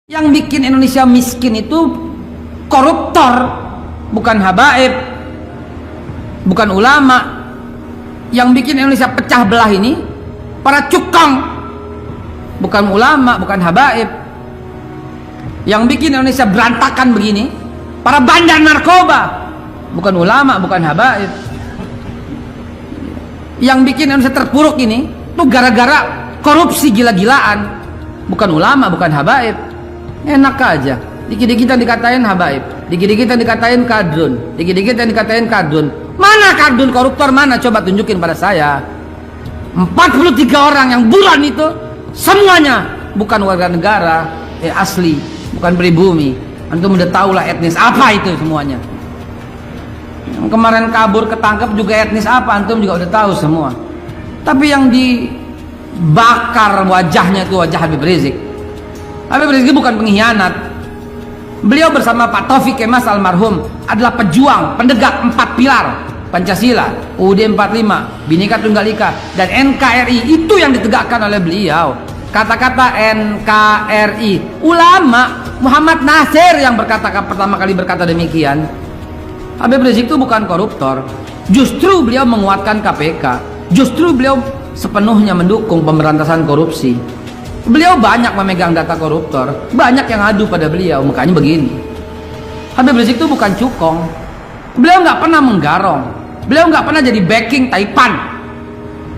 Yang bikin Indonesia miskin itu koruptor, bukan habaib, bukan ulama. Yang bikin Indonesia pecah belah ini para cukong, bukan ulama, bukan habaib. Yang bikin Indonesia berantakan begini para bandar narkoba, bukan ulama, bukan habaib. Yang bikin Indonesia terpuruk ini tuh gara-gara korupsi gila-gilaan, bukan ulama, bukan habaib. Enak aja, dikit-dikit dikatain habaib, dikit-dikit dikatain kadrun, dikit-dikit dikatain kadrun. Mana kadrun koruptor, mana? Coba tunjukin pada saya. 43 orang yang bulan itu semuanya bukan warga negara asli, bukan pribumi. Antum udah tahu lah etnis apa itu semuanya. Yang kemarin kabur ketangkep juga etnis apa, antum juga udah tahu semua. Tapi yang dibakar wajahnya itu wajah Habib Rizik. Habib Rizik bukan pengkhianat. Beliau bersama Pak Taufik Kemas almarhum adalah pejuang, penegak 4 pilar Pancasila, UUD 45, Bhinneka Tunggal Ika, dan NKRI. Itu yang ditegakkan oleh beliau. Kata-kata NKRI, ulama Muhammad Nasir yang pertama kali berkata demikian. Habib Rizik itu bukan koruptor. Justru beliau menguatkan KPK. Justru beliau sepenuhnya mendukung pemberantasan korupsi. Beliau banyak memegang data koruptor, banyak yang adu pada beliau. Makanya begini, Habib Rizik itu bukan cukong. Beliau nggak pernah menggarong, beliau nggak pernah jadi backing Taipan,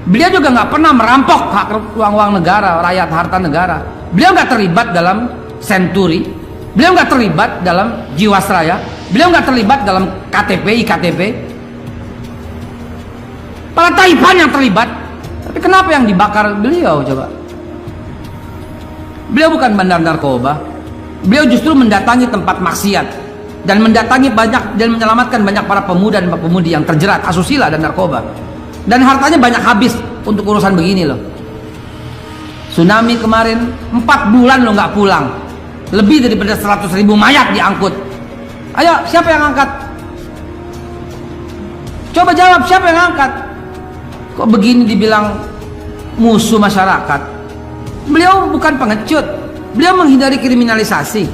beliau juga nggak pernah merampok hak uang negara, rakyat, harta negara. Beliau nggak terlibat dalam senturi, beliau nggak terlibat dalam jiwasraya, beliau nggak terlibat dalam KTP, IKTP. Para Taipan yang terlibat. Tapi kenapa yang dibakar beliau coba? Beliau bukan bandar narkoba. Beliau justru mendatangi tempat maksiat dan mendatangi banyak dan menyelamatkan banyak para pemuda dan pemudi yang terjerat asusila dan narkoba. Dan hartanya banyak habis untuk urusan begini loh. Tsunami kemarin 4 bulan lo nggak pulang. Lebih daripada 100.000 mayat diangkut. Ayo, siapa yang angkat? Coba jawab, siapa yang angkat? Kok begini dibilang musuh masyarakat? Beliau bukan pengecut, beliau menghindari kriminalisasi.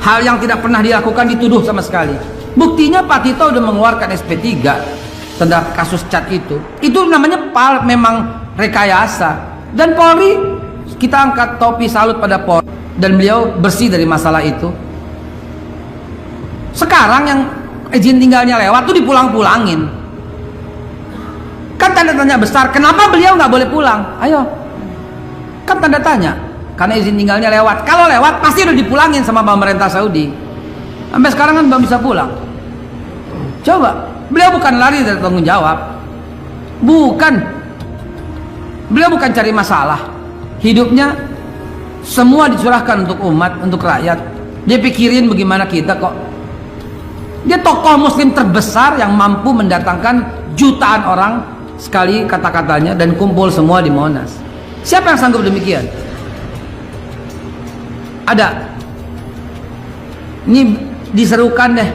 Hal yang tidak pernah dilakukan dituduh sama sekali. Buktinya Pak Tito udah mengeluarkan SP3 tentang kasus cat itu. Itu namanya memang rekayasa. Dan Polri, kita angkat topi salut pada Polri, dan beliau bersih dari masalah itu. Sekarang yang izin tinggalnya lewat tuh dipulang-pulangin. Kan tanda tanya besar, kenapa beliau nggak boleh pulang? Ayo, kan tanda tanya, karena izin tinggalnya lewat. Kalau lewat pasti udah dipulangin sama pemerintah Saudi. Sampai sekarang kan belum bisa pulang. Coba, beliau bukan lari dari tanggung jawab, bukan. Beliau bukan cari masalah. Hidupnya semua dicurahkan untuk umat, untuk rakyat. Dia pikirin bagaimana kita kok. Dia tokoh muslim terbesar yang mampu mendatangkan jutaan orang sekali kata-katanya dan kumpul semua di Monas. Siapa yang sanggup demikian? Ada. Ini diserukan deh.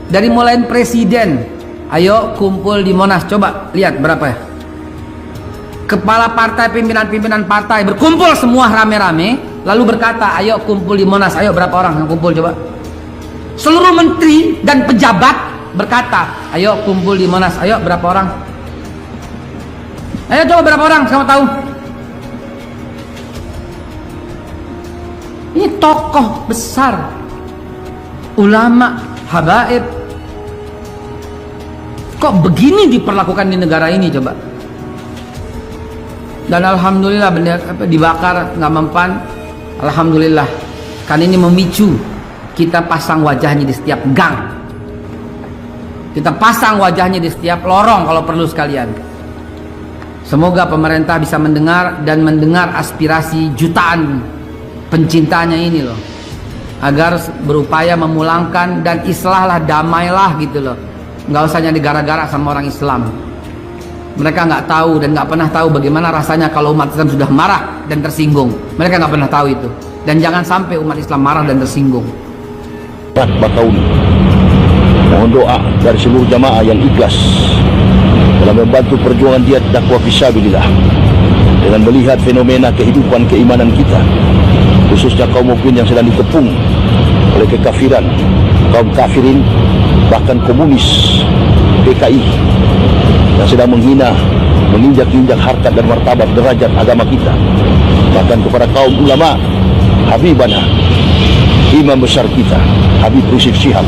Dari mulai presiden, ayo kumpul di Monas. Coba lihat berapa ya. Kepala partai, pimpinan-pimpinan partai berkumpul semua rame-rame, lalu berkata, ayo kumpul di Monas. Ayo berapa orang yang kumpul coba? Seluruh menteri dan pejabat berkata, ayo kumpul di Monas. Ayo berapa orang? Ayo coba berapa orang? Saya mau tahu. Ini tokoh besar, ulama, habaib. Kok begini diperlakukan di negara ini coba? Dan alhamdulillah dibakar nggak mempan. Alhamdulillah, kan ini memicu kita pasang wajahnya di setiap gang. Kita pasang wajahnya di setiap lorong kalau perlu sekalian. Semoga pemerintah bisa mendengar dan mendengar aspirasi jutaan pencintanya ini loh, agar berupaya memulangkan dan islahlah, damailah gitu loh. Nggak usah nyari gara-gara sama orang Islam. Mereka nggak tahu dan nggak pernah tahu bagaimana rasanya kalau umat Islam sudah marah dan tersinggung. Mereka nggak pernah tahu itu. Dan jangan sampai umat Islam marah dan tersinggung. Bakauni, mohon doa dari seluruh jamaah yang ikhlas dalam membantu perjuangan jihad dakwah fisabilillah dengan melihat fenomena kehidupan keimanan kita khususnya kaum mukmin yang sedang dikepung oleh kekafiran, kaum kafirin, bahkan komunis, PKI yang sedang menghina, menginjak-injak harkat dan martabat derajat agama kita. Bahkan kepada kaum ulama, Habibana, imam besar kita, Habib Rizik Syihab.